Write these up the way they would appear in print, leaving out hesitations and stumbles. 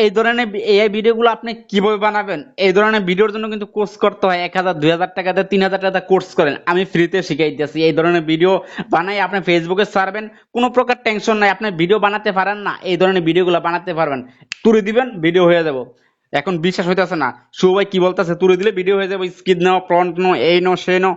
এই ধরনের এআই ভিডিওগুলো আপনি কিভাবে বানাবেন, এই ধরনের ভিডিওর জন্য কিন্তু কোর্স করতে হয়। 1,000 2,000 টাকাতে 3,000 টাকা কোর্স করেন, আমি ফ্রিতে শিখাই দিতেছি। এই ধরনের ভিডিও বানাই আপনি ফেসবুকে ছাড়বেন, কোনো প্রকার টেনশন নাই। আপনি ভিডিও বানাতে পারেন না, এই ধরনের ভিডিওগুলো বানাতে পারবেন। তুলে দিবেন, ভিডিও হয়ে যাব। এখন বিশ্বাস হইতেছে না, সবাই কি বলতেছে, তুলে দিলে ভিডিও হয়ে যাবে, স্কিপ নাও, ফ্রন্ট নাও, এই নাও সেই নাও।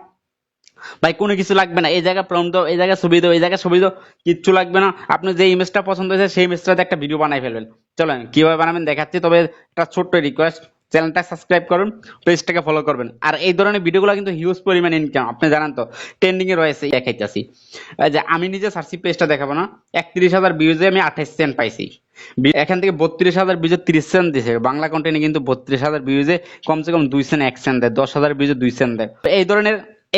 ভাই কোনো কিছু লাগবে না, এই জায়গায় প্রম্পট দাও, এই জায়গায় ছবি দাও, এই জায়গায় ছবি দাও, কিচ্ছু লাগবে না। আপনি যে ইমেজটা পছন্দ হয়েছে সেই ইমেজটাতে একটা ভিডিও বানাই ফেলবেন। চলেন কিভাবে বানাবেন দেখাচ্ছি। তবে একটা ছোট্ট রিকোয়েস্ট, চ্যানেলটা সাবস্ক্রাইব করুন, পেজটাকে ফলো করবেন। আর এই ধরনের ভিডিওগুলো কিন্তু হিউজ পরিমাণ ইনকাম, আপনি জানেন তো, ট্রেন্ডিং এ রয়েছে। দেখাইতেছি এই যে আমি নিজে সার্চি পেজটা দেখাবো না, 31,000 ভিউজে আমি 28 সেন্ট পাইছি। এখান থেকে 32,000 ভিউজে 30 সেন্ট দিছে। বাংলা কন্টেন্টে কিন্তু 32,000 ভিউজে কমসে কম 2 সেন্ট 1 সেন্ট দেয়, 10,000 ভিউজে 2 সেন্ট দেয়। তো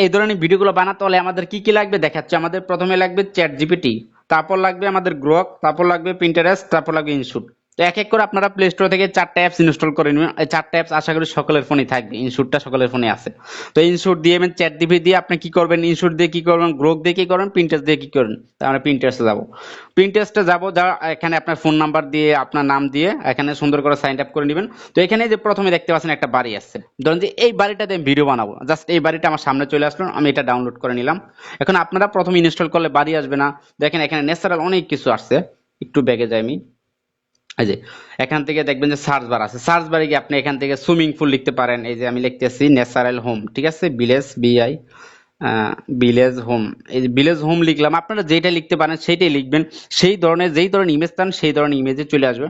এই ধরনের ভিডিওগুলো বানাতে হলে আমাদের কি কি লাগবে দেখাচ্ছে। আমাদের প্রথমে লাগবে চ্যাট জিপিটি, তারপর লাগবে আমাদের গ্রক, তারপর লাগবে পিন্টারেস্ট, তারপর লাগবে ইনশুট। তো এক এক করে আপনারা প্লে স্টোর থেকে 4টা অ্যাপস ইনস্টল করে নেবেন। এই 4টা অ্যাপস আশা করি সকলের ফোনে থাকবে, ইনশুটটা সকলের ফোনে আছে। তো ইনশুট দিয়ে এবং চ্যাট জিপিটি দিয়ে আপনি কি করবেন, ইনশুট দিয়ে কি করবেন, গ্রক দিয়ে কি করবেন, পিন্টারেস্ট দিয়ে কি করবেন। তা আমরা পিন্টারেস্টে যাব। পিন্টারেস্টে যাব, যা এখানে আপনার ফোন নাম্বার দিয়ে আপনার নাম দিয়ে এখানে সুন্দর করে সাইন আপ করে নেবেন। তো এখানে যে প্রথমে দেখতে পাচ্ছেন একটা বাড়ি আছে, ধরুন যে এই বাড়িটাতে আমি ভিডিও বানাবো, জাস্ট এই বাড়িটা আমার সামনে চলে আসলো, আমি এটা ডাউনলোড করে নিলাম। এখন আপনারা প্রথমে ইনস্টল করলে বাড়ি আসবে না, দেখেন এখানে ন্যাচারাল অনেক কিছু আসছে। একটু ব্যাগে যাই আমি। এই যে এখান থেকে দেখবেন যে সার্চ বার আছে, সার্চ বারে গিয়ে আপনি এখান থেকে সুইমিং পুল লিখতে পারেন। এই যে আমি লিখতেছি ন্যাচারাল হোম, ঠিক আছে, ভিলেজ বিআই ভিলেজ হোম। এই যে ভিলেজ হোম লিখলাম, আপনারা যেটা লিখতে পারেন সেইটাই লিখবেন। সেই ধরনের যেই ধরনের ইমেজ চান সেই ধরনের ইমেজে চলে আসবে।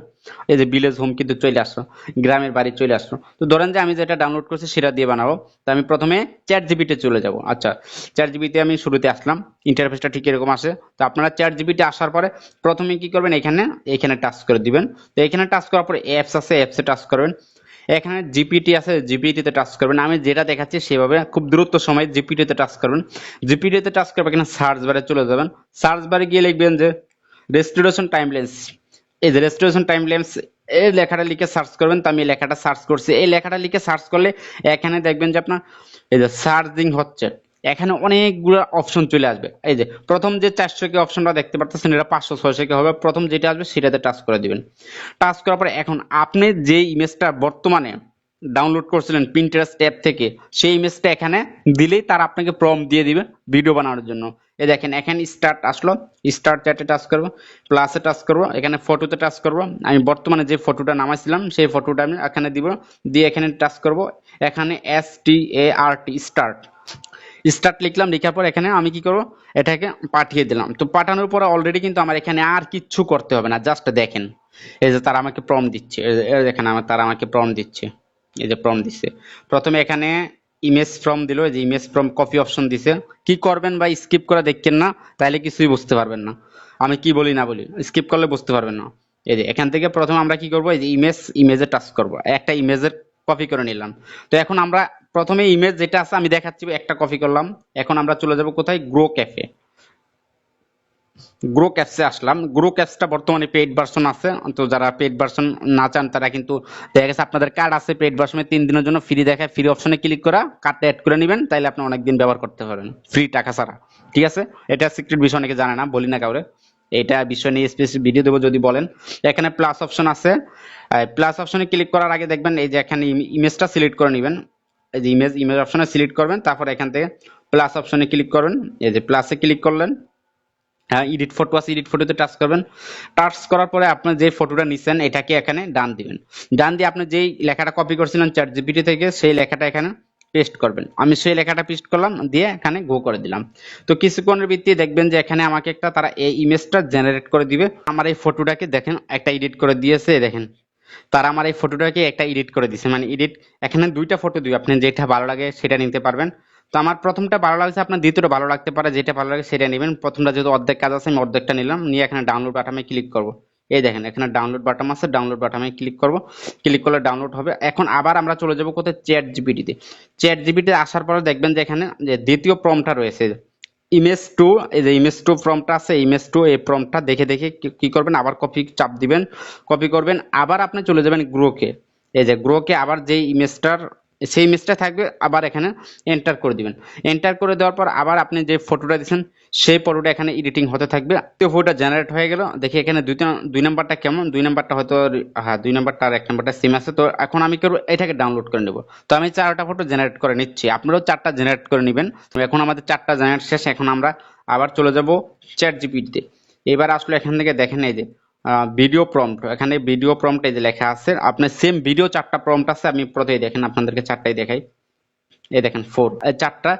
এই যে ভিলেজ হোম কিন্তু চলে আসলো, গ্রামের বাড়ি চলে আসলো। তো ধরেন যে আমি যেটা ডাউনলোড করছি সেটা দিয়ে বানাবো। তো আমি প্রথমে চ্যাট জিপিতে চলে যাব। আচ্ছা, চ্যাট জিপিতে আমি শুরুতে আসলাম, ইন্টারফেসটা ঠিক এরকম আসে। তো আপনারা চ্যাট জিপিতে আসার পরে প্রথমে কি করবেন, এখানে এখানে টাচ করে দিবেন। তো এখানে টাচ করার পরে অ্যাপস আছে, অ্যাপসে টাচ করবেন। এখানে জিপিটি আছে, জিপিটি তে টাচ করবেন। আমি যেটা দেখাচ্ছি সেভাবে খুব দ্রুত সময় জিপিটি তে টাচ করবেন। জিপিটি তে টাচ করবেন, এখানে সার্চ বারে চলে যাবেন। সার্চ বারে গিয়ে লিখবেন যে রেস্টোরেশন টাইম লেন্স। এই যে রেস্টোরেশন টাইম লেন্স, এই লেখাটা লিখে সার্চ করবেন। তো আমি এই লেখাটা সার্চ করছি, এই লেখাটা লিখে সার্চ করলে এখানে দেখবেন যে আপনার এই যে সার্চিং হচ্ছে, এখানে অনেকগুলো অপশন চলে আসবে। এই যে প্রথম যে 400 কে অপশনটা দেখতে পাচ্ছেন, এটা 500 600 কে হবে। প্রথম যেটা আসবে সেটাতে টাচ করে দিবেন। টাচ করার পরে এখন আপনি যে ইমেজটা বর্তমানে ডাউনলোড করছিলেন পিন্টারেস্ট অ্যাপ থেকে, সেই ইমেজটা এখানে দিলেই তার আপনাকে প্রম্পট দিয়ে দিবে ভিডিও বানানোর জন্য। এই দেখেন এখানে স্টার্ট আসলো, স্টার্ট চ্যাটে টাচ করব, প্লাসে টাচ করব, এখানে ফটোতে টাচ করব। আমি বর্তমানে যে ফটোটা নামাইছিলাম সেই ফটোটা আমি এখানে দিব, দিয়ে এখানে টাচ করব। এখানে START স্টার্ট, স্টার্ট লিখলাম। লেখার পর এখানে আমি কি করব, এটাকে পাঠিয়ে দিলাম। তো পাঠানোর পরে অলরেডি কিন্তু আমার এখানে আর কিচ্ছু করতে হবে না, জাস্ট দেখেন এই যে তারা আমাকে প্রম্পট দিচ্ছে। এই যে দেখেন তারা আমাকে প্রম্পট দিচ্ছে, এই যে প্রম্পট দিচ্ছে। প্রথমে এখানে ইমেজ ফ্রম দিল, এই যে ইমেজ ফ্রম কপি অপশন দিছে। কি করবেন ভাই, স্কিপ করে দেখেন না, তাহলে কিছুই বুঝতে পারবেন না আমি কি বলি না বলি, স্কিপ করলে বুঝতে পারবেন না। এই যে এখান থেকে প্রথমে আমরা কি করব, এই যে ইমেজে টাচ করব, একটা ইমেজের কপি করে নিলাম। তো এখন আমরা প্রথমে ইমেজ যেটা আছে আমি দেখাচ্ছি, একটা কপি করলাম। এখন আমরা চলে যাব কোথায়, গ্রো ক্যাফে। গ্রো ক্যাপসে আসলাম। গ্রো ক্যাপসটা বর্তমানে পেইড ভার্সন আছে। তো যারা পেইড ভার্সন না চান তারা কিন্তু দেখা গেছে আপনাদের কার্ড আছে পেইড ভার্সনে, 3 দিনের জন্য ফ্রি দেখায়, ফ্রি অপশনে ক্লিক করা কার্ডটা অ্যাড করে নেবেন, তাইলে আপনি অনেকদিন ব্যবহার করতে পারবেন ফ্রি টাকা ছাড়া। ঠিক আছে, এটা সিক্রেট বিষয়, অনেকে জানে না, বলি না কাউরে। এটা বিষয় নিয়ে স্পেসিফিক ভিডিও দেবো যদি বলেন। এখানে প্লাস অপশন আছে, প্লাস অপশনে ক্লিক করার আগে দেখবেন এই যে এখানে ইমেজটা সিলেক্ট করে নেবেন। এই যে ইমেজ অপশনে সিলেক্ট করবেন, তারপর এখান থেকে প্লাস অপশনে ক্লিক করবেন। এই যে প্লাসে ক্লিক করলেন, হ্যাঁ এডিট ফটো আছে, এডিট ফটোতে টাচ করবেন। টাচ করার পরে আপনি যে ফটোটা নিছেন এটাকে এখানে ডান দিবেন। ডান দিয়ে আপনি যেই লেখাটা কপি করছিলেন চ্যাট জিপিটি থেকে সেই লেখাটা এখানে পেস্ট করবেন। আমি সেই লেখাটা পেস্ট করলাম, দিয়ে এখানে গো করে দিলাম। তো কিছুক্ষণের ভিতরে দেখবেন যে এখানে আমাকে একটা তারা এই ইমেজটা জেনারেট করে দিবে। আমার এই ফটোটাকে দেখেন একটা এডিট করে দিয়েছে, দেখেন তারা আমার এই ফটোটাকে একটা এডিট করে দিছে, মানে এডিট এখানে 2টা ফটো দিবে, আপনি যেটা ভালো লাগে সেটা নিতে পারবেন। তো আমার প্রথমটা ভালো লাগছে, আপনার দ্বিতীয়টা ভালো লাগতে পারে, যেটা ভালো লাগে সেটা নেবেন। প্রথমটা যেহেতু অর্ধেক কাজ আছে আমি অর্ধেকটা নিলাম, নিয়ে এখানে ডাউনলোড বাটনে ক্লিক করব। এই দেখেন এখানে ডাউনলোড বাটন আছে, ডাউনলোড বাটনে ক্লিক করব। ক্লিক করলে ডাউনলোড হবে। এখন আবার আমরা চলে যাব কোথায়, চ্যাট জিপিটিতে। চ্যাট জিপিটি আসার পরে দেখবেন যে এখানে যে দ্বিতীয় প্রম্পটটা রয়েছে ইমেজ টু, এই যে ইমেজ টু প্রম্পটটা আছে, ইমেজ টু এই প্রম্পটটা দেখে দেখে কি করবেন, আবার কপি চাপ দিবেন, কপি করবেন। আবার আপনি চলে যাবেন গ্রোকে। এই যে গ্রোকে আবার যে ইমেজটার সেই ইমেজটা থাকবে, আবার এখানে এন্টার করে দিবেন। এন্টার করে দেওয়ার পর আবার আপনি যে ফটোটা দিয়েছেন সেই ফটোটা এখানে এডিটিং হতে থাকবে। তো ফটোটা জেনারেট হয়ে গেল। দেখি এখানে দুই নাম্বারটা কেমন, দুই নাম্বারটা হয়তো, হ্যাঁ দুই নাম্বারটা আর এক নাম্বারটা সেম আছে। তো এখন আমি করবো এটাকে ডাউনলোড করে নেব। তো আমি 4টা ফটো জেনারেট করে নিচ্ছি, আপনারাও 4টা জেনারেট করে নেবেন। এখন আমাদের 4টা জেনারেট শেষ। এখন আমরা আবার চলে যাব চ্যাট জিপিটিতে। এবার আসলে এখান থেকে দেখেন এই যে ভিডিও প্রম্পট, এখানে ভিডিও প্রম্পট এই যে লেখা আছে, আপনার সেম ভিডিও 4টা প্রম্পট আছে। আমি প্রথমেই দেখেন আপনাদেরকে 4টাই দেখাই। এই দেখেন 4, 4টা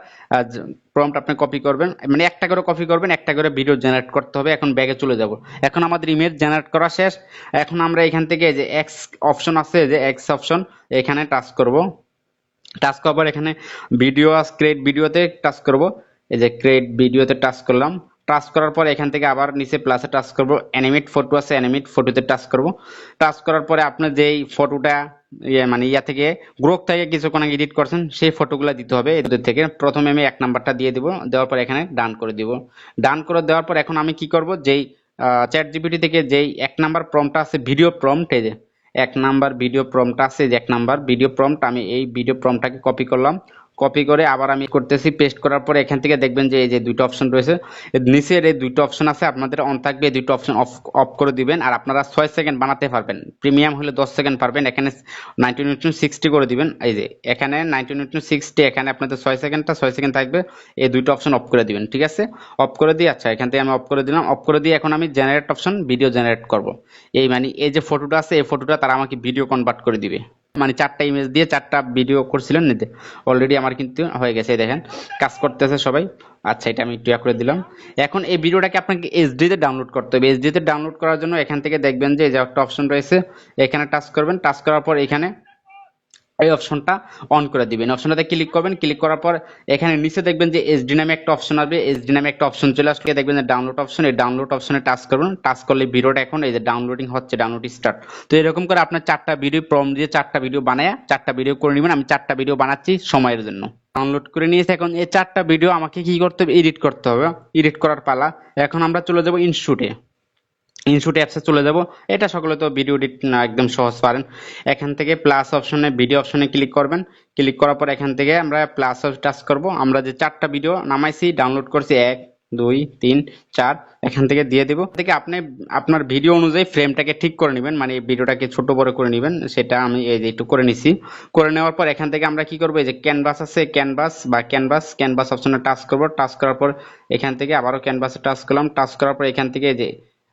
প্রম্পট আপনি কপি করবেন, মানে একটা করে কপি করবেন, একটা করে ভিডিও জেনারেট করতে হবে। এখন ব্যাগে চলে যাব। এখন আমাদের ইমেজ জেনারেট করা শেষ। এখন আমরা এখান থেকে যে এক্স অপশন আছে, যে এক্স অপশন, এখানে টাচ করব। টাচ করার পর এখানে ভিডিও ক্রিয়েট ভিডিওতে টাচ করব। এই যে ক্রিয়েট ভিডিওতে টাচ করলাম। টাচ করার পর এখান থেকে আবার নিচে প্লাসে টাচ করব, অ্যানিমেট ফটো আছে, অ্যানিমেট ফটোতে টাচ করব। টাচ করার পরে আপনার যেই ফটোটা মানে ইয়া থেকে গ্রুপ থেকে কিছুক্ষণ আগে এডিট করছেন সেই ফটোগুলো দিতে হবে। এদের থেকে প্রথমে আমি 1 নাম্বারটা দিয়ে দিব, দেওয়ার পর এখানে ডান করে দিব। ডান করে দেওয়ার পর এখন আমি কি করব, যেই চ্যাট জিপিটি থেকে যেই 1 নাম্বার প্রম্পটটা আছে ভিডিও প্রম্পট, এই যে 1 নাম্বার ভিডিও প্রম্পট আছে, যে 1 নাম্বার ভিডিও প্রম্পট, আমি এই ভিডিও প্রম্পটটাকে কপি করলাম। কপি করে আবার আমি করতেছি, পেস্ট করার পরে এখান থেকে দেখবেন যে এই যে দুইটা অপশন রয়েছে, এর নিচের এই দুইটা অপশন আছে, আপনাদের অন থাকবে। এই দুইটা অপশন অফ অফ করে দিবেন। আর আপনারা 6 সেকেন্ড বানাতে পারবেন, প্রিমিয়াম হলে 10 সেকেন্ড পারবেন। এখানে 19:60 করে দিবেন। এই যে এখানে 19:60, এখানে আপনাদের 6 সেকেন্ডটা 6 সেকেন্ড থাকবে। এই দুইটা অপশন অফ করে দিবেন, ঠিক আছে? অফ করে দিয়ে, আচ্ছা এখান থেকে আমি অফ করে দিলাম। অফ করে দিয়ে এখন আমি জেনারেট অপশন ভিডিও জেনারেট করব। এই মানে এই যে ফটোটা আছে, এই ফটোটা তারা আমাকে ভিডিও কনভার্ট করে দিবে। মানে 4টা ইমেজ দিয়ে 4টা ভিডিও করছিলেন নিতে, অলরেডি আমার কিন্তু হয়ে গেছে। দেখেন কাজ করতেছে সবাই। আচ্ছা এটা আমি একটু করে দিলাম। এখন এই ভিডিওটাকে আপনাকে এইচডি তে ডাউনলোড করতে হবে। এইচডি তে ডাউনলোড করার জন্য এখান থেকে দেখবেন যে এই যে একটা অপশন রয়েছে, এখানে টাচ করবেন। টাচ করার পর এখানে এই অপশনটা অন করে দিবেন। অপশনটাতে ক্লিক করবেন। ক্লিক করার পর এখানে নিচে দেখবেন যে এইচডি নামে একটা অপশন আসবে। এইচডি নামে একটা অপশন চলে আসলে দেখবেন যে ডাউনলোড অপশন, এই ডাউনলোড অপশনে টাচ করবেন। টাচ করলে ভিডিওটা এখন এই যে ডাউনলোডিং হচ্ছে, ডাউনলোড স্টার্ট। তো এরকম করে আপনার 4টা ভিডিও প্রম্পট দিয়ে 4টা ভিডিও বানায় 4টা ভিডিও করে নেবেন। আমি 4টা ভিডিও বানাচ্ছি সময়ের জন্য। ডাউনলোড করে নিয়েছি। এখন এই 4টা ভিডিও আমাকে কি করতে হবে, এডিট করতে হবে। এডিট করার পালা। এখন আমরা চলে যাব ইনশুটে। ইনশুট অ্যাপসে চলে যাব। এটা সকলে তো ভিডিও এডিট একদম সহজ পারেন। এখান থেকে প্লাস অপশনে, ভিডিও অপশনে ক্লিক করবেন। ক্লিক করার পর এখান থেকে আমরা প্লাস টাচ করব। আমরা যে 4টা ভিডিও নামাইছি, ডাউনলোড করছি, 1 2 3 4, এখান থেকে দিয়ে দেব। থেকে আপনি আপনার ভিডিও অনুযায়ী ফ্রেমটাকে ঠিক করে নেবেন, মানে ভিডিওটাকে ছোট বড় করে নেবেন। সেটা আমি এই যে একটু করে নিছি। করে নেওয়ার পর এখান থেকে আমরা কি করব, এই যে ক্যানভাস আছে, ক্যানভাস বা ক্যানভাস অপশনে টাচ করব। টাচ করার পর এখান থেকে আবারও ক্যানভাসে টাচ করলাম। টাচ করার পর এখান থেকে এই যে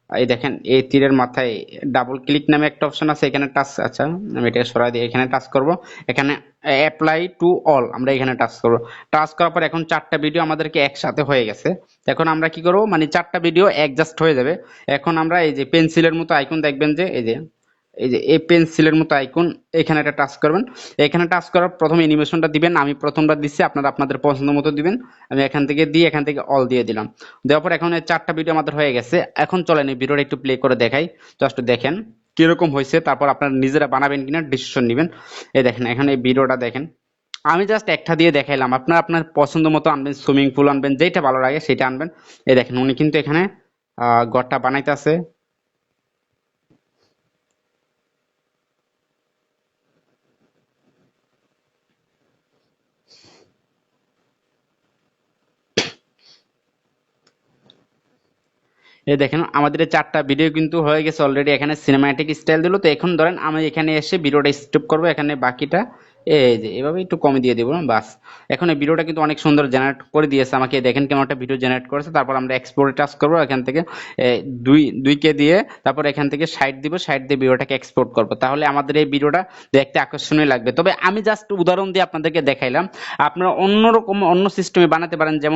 এই দেখেন এই তীরের মাথায় ডাবল ক্লিক নামে একটা অপশন আছে, এখানে টাচ, আচ্ছা আমি এটাকে সরাই দিয়ে এখানে টাচ করব। এখানে অ্যাপ্লাই টু অল, আমরা এখানে টাচ করব। টাচ করার পর এখন 4টা ভিডিও আমাদেরকে একসাথে হয়ে গেছে। এখন আমরা কি করব, মানে 4টা ভিডিও অ্যাডজাস্ট হয়ে যাবে। এখন আমরা এই যে পেন্সিলের মতো আইকন দেখবেন যে এই যে এই পেন্সিলের মতো আইকন, এখানে একটা টাচ করবেন। এখানে টাচ করার প্রথমে অ্যানিমেশনটা দিবেন। আমি প্রথমবার দিচ্ছি, আপনারা আপনাদের পছন্দ মতো দিবেন। আমি এখান থেকে দিয়ে এখান থেকে অল দিয়ে দিলাম। দেওয়ার পর এখন এই 4টা ভিডিও আমাদের হয়ে গেছে। এখন চলেন এই ভিডিওটা একটু প্লে করে দেখাই, জাস্ট দেখেন কিরকম হয়েছে। তারপর আপনারা নিজেরা বানাবেন কিনা ডিসিশন নেবেন। এই দেখেন এখন এই ভিডিওটা দেখেন, আমি জাস্ট একটা দিয়ে দেখাইলাম। আপনার আপনার পছন্দ মতো আনবেন, সুইমিং পুল আনবেন, যেটা ভালো লাগে সেটা আনবেন। এই দেখেন উনি কিন্তু এখানে ঘরটা বানাইতেছে। এই দেখেন আমাদের এই 4টা ভিডিও কিন্তু হয়ে গেছে অলরেডি। এখানে সিনেম্যাটিক স্টাইল দিল। তো এখন ধরেন আমি এখানে এসে ভিডিওটা স্টপ করব। এখানে বাকিটা এই যে এভাবে একটু কমে দিয়ে দিব, বাস। এখন এই ভিডিওটা কিন্তু অনেক সুন্দর জেনারেট করে দিয়েছে আমাকে। দেখেন কেমন একটা ভিডিও জেনারেট করেছে। তারপর আমরা এক্সপোর্টে টাচ করব। এখান থেকে দুই কে দিয়ে তারপর এখান থেকে 60 দিব, 60 দিয়ে ভিডিওটাকে এক্সপোর্ট করব। তাহলে আমাদের এই ভিডিওটা দেখতে আকর্ষণীয় লাগবে। তবে আমি জাস্ট উদাহরণ দিয়ে আপনাদেরকে দেখাইলাম। আপনারা অন্যরকম অন্য সিস্টেমে বানাতে পারেন, যেমন